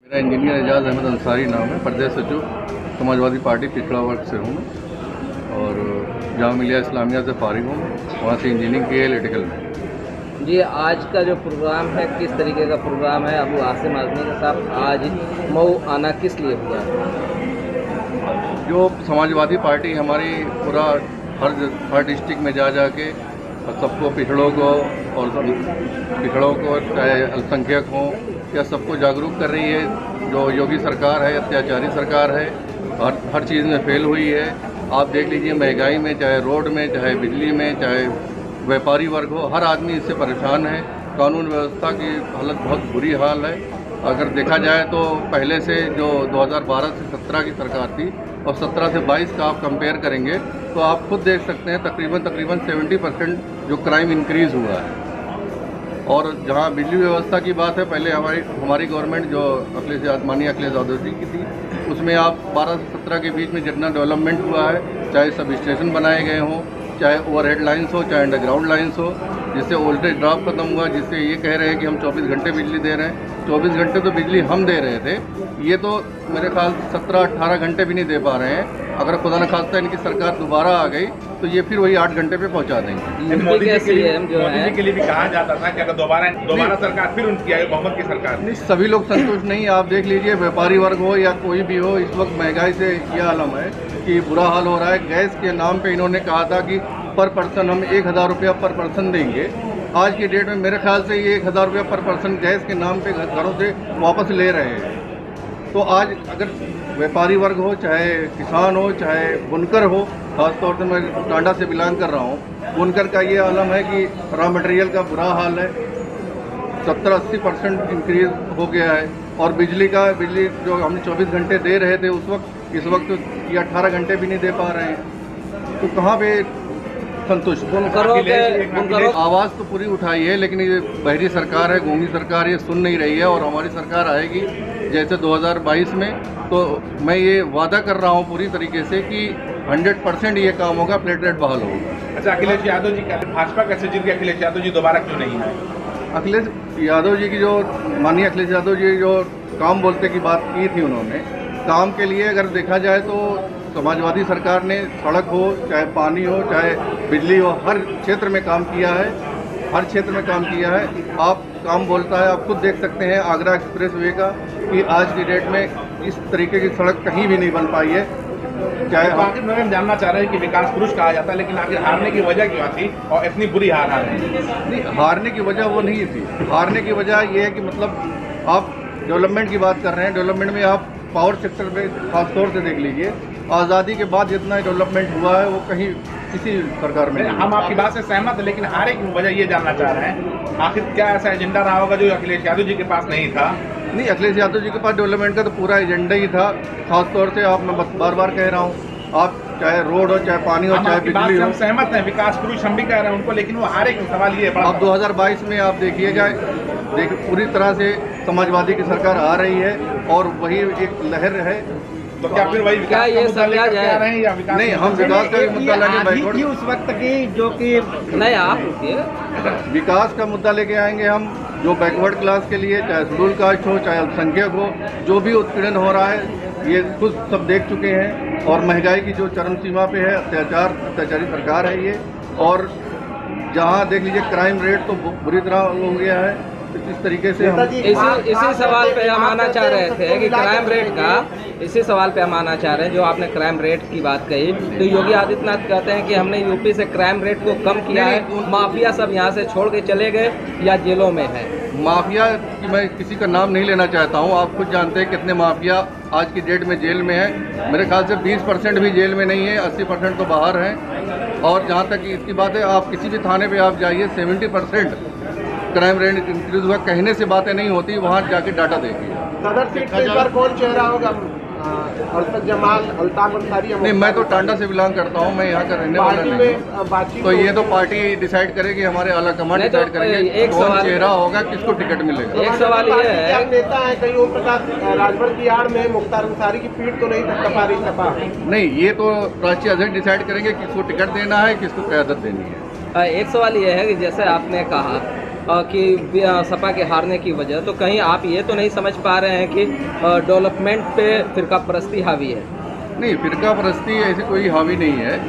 मेरा इंजीनियर एजाज अहमद अंसारी नाम है। प्रदेश सचिव समाजवादी पार्टी पिछड़ा वर्ग से हूँ मैं और जामिया मिलिया इस्लामिया से फारिग हूँ। वहाँ से इंजीनियरिंग की है इलेक्ट्रिकल में। जी, आज का जो प्रोग्राम है किस तरीके का प्रोग्राम है? अबू आसिम आज़मी के साथ आज मऊ आना किस लिए हुआ? जो समाजवादी पार्टी हमारी पूरा हर डिस्ट्रिक्ट में जा के सबको पिछड़ों को चाहे अल्पसंख्यक हों या सबको जागरूक कर रही है। जो योगी सरकार है, अत्याचारी सरकार है, हर चीज़ में फेल हुई है। आप देख लीजिए, महंगाई में, चाहे रोड में, चाहे बिजली में, चाहे व्यापारी वर्ग हो, हर आदमी इससे परेशान है। कानून व्यवस्था की हालत बहुत बुरी हाल है। अगर देखा जाए तो पहले से जो 2012 से 17 की सरकार थी और 17 से 22 का आप कंपेयर करेंगे तो आप खुद देख सकते हैं तकरीबन 70% जो क्राइम इंक्रीज़ हुआ है। और जहाँ बिजली व्यवस्था की बात है, पहले हमारी गवर्नमेंट जो माननीय अखिलेश यादव जी की थी, उसमें आप 12 से 17 के बीच में जितना डेवलपमेंट हुआ है, चाहे सब स्टेशन बनाए गए हों, चाहे ओवरहेड लाइन्स हो, चाहे अंडरग्राउंड लाइन्स हो, जिससे वोल्टेज ड्रॉप खत्म हुआ, जिससे ये कह रहे हैं कि हम 24 घंटे बिजली दे रहे हैं। 24 घंटे तो बिजली हम दे रहे थे, ये तो मेरे ख्याल 17-18 घंटे भी नहीं दे पा रहे हैं। अगर खुदा न खास्ता इनकी सरकार दोबारा आ गई तो ये फिर वही 8 घंटे पे पहुंचा देंगे। मोदी जी के लिए भी कहा जाता था कि अगर दोबारा सरकार फिर उनकी आई, मोहम्मद की सरकार। नहीं, सभी लोग संतुष्ट नहीं। आप देख लीजिए, व्यापारी वर्ग हो या कोई भी हो, इस वक्त महंगाई से यह आलम है कि बुरा हाल हो रहा है। गैस के नाम पे इन्होंने कहा था कि पर पर्सन हम 1000 रुपया पर पर्सन देंगे। आज की डेट में मेरे ख्याल से ये 1000 रुपया पर पर्सन गैस के नाम पे घरों से वापस ले रहे हैं। तो आज अगर व्यापारी वर्ग हो, चाहे किसान हो, चाहे बुनकर हो, खासतौर से मैं टांडा से बिलोंग कर रहा हूँ, बुनकर का ये आलम है कि रॉ मटेरियल का बुरा हाल है। 70-80% इंक्रीज हो गया है। और बिजली जो हम 24 घंटे दे रहे थे इस वक्त ये 18 घंटे भी नहीं दे पा रहे हैं। तो कहाँ पे संतुष्ट? आवाज़ तो पूरी उठाई है, लेकिन ये बहरी सरकार है, गूंगी सरकार, ये सुन नहीं रही है। और हमारी सरकार आएगी जैसे 2022 में, तो मैं ये वादा कर रहा हूँ पूरी तरीके से कि 100% ये काम होगा, फ्लैट रेट बहाल होगा। अच्छा, अखिलेश यादव जी, भाजपा कैसे जीत गए? अखिलेश यादव जी दोबारा क्यों नहीं आए? अखिलेश यादव जी की माननीय अखिलेश यादव जी जो काम बोलते की बात की थी, उन्होंने काम के लिए अगर देखा जाए तो समाजवादी सरकार ने सड़क हो, चाहे पानी हो, चाहे बिजली हो, हर क्षेत्र में काम किया है। हर क्षेत्र में काम किया है। आप काम बोलता है, आप खुद देख सकते हैं आगरा एक्सप्रेस वे का कि आज की डेट में इस तरीके की सड़क कहीं भी नहीं बन पाई है। चाहे आखिर मैं जानना चाह रहे हैं कि विकास पुरुष कहा जाता है, लेकिन आखिर हारने की वजह क्या थी और इतनी बुरी हार आ रही है? नहीं, हारने की वजह वो नहीं थी। हारने की वजह ये है कि मतलब आप डेवलपमेंट की बात कर रहे हैं। डेवलपमेंट में आप पावर सेक्टर पे खासतौर से देख लीजिए, आज़ादी के बाद जितना डेवलपमेंट हुआ है वो कहीं किसी सरकार में नहीं। हम आपकी बात से सहमत हैं, लेकिन हारे की वजह ये जानना चाह रहे हैं आखिर क्या ऐसा एजेंडा रहा होगा जो अखिलेश यादव जी के पास नहीं था? नहीं, अखिलेश यादव जी के पास डेवलपमेंट का तो पूरा एजेंडा ही था। खासतौर से मैं बार बार कह रहा हूँ, आप चाहे रोड हो, चाहे पानी हो, चाहे बिजली हो। हम सहमत हैं, विकास पुरुष हम भी कह रहे हैं उनको, लेकिन वो हारे क्यों? सवाल ये है। अब 2022 में आप देखिएगा, पूरी तरह से समाजवादी की सरकार आ रही है और वही एक लहर है। तो क्या फिर वही विकास का मुद्दा लेकर के आ रहे हैं या विकास? नहीं, हम विकास का मुद्दा लेके उस वक्त की जो कि नहीं, आप विकास का मुद्दा लेके आएंगे हम। जो बैकवर्ड क्लास के लिए, चाहे शेड्यूल कास्ट हो, चाहे अल्पसंख्यक हो, जो भी उत्पीड़न हो रहा है, ये खुद सब देख चुके हैं। और महंगाई की जो चरम सीमा पे है, अत्याचारी सरकार है ये। और जहाँ देख लीजिए क्राइम रेट तो बुरी तरह हो गया है। तो इस तरीके से हम इसी सवाल पे हम आना चाह रहे थे कि क्राइम रेट का, इसी सवाल पे हम आना चाह रहे हैं। जो आपने क्राइम रेट की बात कही, तो योगी आदित्यनाथ कहते हैं कि हमने यूपी से क्राइम रेट को कम किया है। माफिया सब यहाँ से छोड़ के चले गए या जेलों में है? माफिया की मैं किसी का नाम नहीं लेना चाहता हूँ। आप खुद जानते हैं कितने माफिया आज की डेट में जेल में है। मेरे ख्याल से 20% भी जेल में नहीं है, 80% तो बाहर हैं। और जहाँ तक इसकी बात है, आप किसी भी थाने पे आप जाइए, 70% क्राइम रेट इंक्रीज हुआ। कहने से बातें नहीं होती, वहाँ जाके डाटा देखिए। सदर सीट पर कौन चेहरा होगा? अल्ताफ जमाल, अल्ताफ अंसारी? नहीं, मैं तो टांडा से बिलोंग करता हूँ, मैं यहाँ का रहने वाला नहीं। तो ये तो पार्टी डिसाइड करेगी, हमारे आला कमान डिसाइड करेंगे कौन चेहरा होगा, किसको टिकट मिलेगा। एक सवाल ये है, नेता है कहीं ओम प्रकाश राजभर की आड़ में मुख्तार अंसारी की पीठ तो नहीं तपा रही? तपा नहीं, ये तो राष्ट्रीय अध्यक्ष डिसाइड करेंगे किसको टिकट देना है, किसको क़यादत देनी है। एक सवाल ये है कि जैसे आपने कहा कि सपा के हारने की वजह, तो कहीं आप ये तो नहीं समझ पा रहे हैं कि डेवलपमेंट पे फिरका परस्ती हावी है? नहीं, फिरका परस्ती ऐसी कोई हावी नहीं है।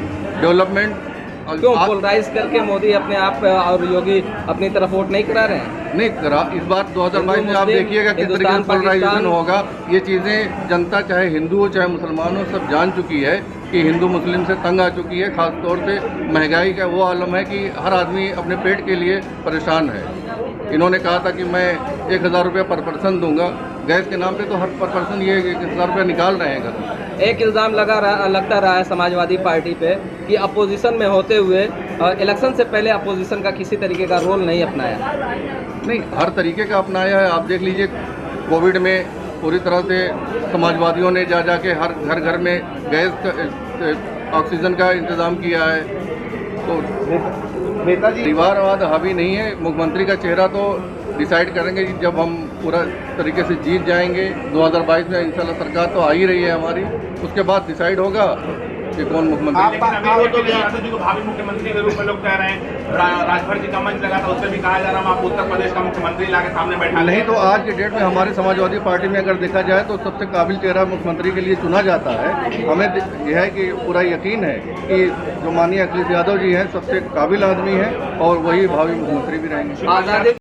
डेवलपमेंट क्यों पोलराइज करके मोदी अपने आप और योगी अपनी तरफ वोट नहीं करा रहे हैं? नहीं करा। इस बार 2022 में आप देखिएगा किस तरीके से पोलराइजेशन होगा। ये चीज़ें जनता चाहे हिंदू हो चाहे मुसलमान हो सब जान चुकी है कि हिंदू मुस्लिम से तंग आ चुकी है। खास तौर से महंगाई का वो आलम है कि हर आदमी अपने पेट के लिए परेशान है। इन्होंने कहा था कि मैं 1000 रुपये पर पर्सन दूंगा, गैस के नाम पे तो हर पर पर्सन ये 1000 रुपये निकाल रहे हैं घर। एक इल्ज़ाम लगता रहा है समाजवादी पार्टी पे कि अपोजिशन में होते हुए इलेक्शन से पहले अपोजिशन का किसी तरीके का रोल नहीं अपनाया। नहीं, हर तरीके का अपनाया है। आप देख लीजिए कोविड में पूरी तरह से समाजवादियों ने जा के हर घर में गैस का ऑक्सीजन का इंतज़ाम किया है। तो नेताजी परिवारवाद हावी नहीं है। मुख्यमंत्री का चेहरा तो डिसाइड करेंगे जब हम पूरा तरीके से जीत जाएंगे। 2022 में इंशाल्लाह सरकार तो आ ही रही है हमारी, उसके बाद डिसाइड होगा कि कौन मुख्यमंत्री। लेकिन अभी योगी यादव जी को भावी मुख्यमंत्री के रूप में लोग कह रहे हैं। राजभर जी का मंच लगा था, उसमें भी कहा जा रहा है आप उत्तर प्रदेश का मुख्यमंत्री लाके सामने बैठा नहीं। तो आज के डेट में हमारी समाजवादी पार्टी में अगर देखा जाए तो सबसे काबिल चेहरा मुख्यमंत्री के लिए चुना जाता है। हमें यह है कि पूरा यकीन है कि जो माननीय अखिलेश यादव जी हैं सबसे काबिल आदमी हैं और वही भावी मुख्यमंत्री भी रहेंगे।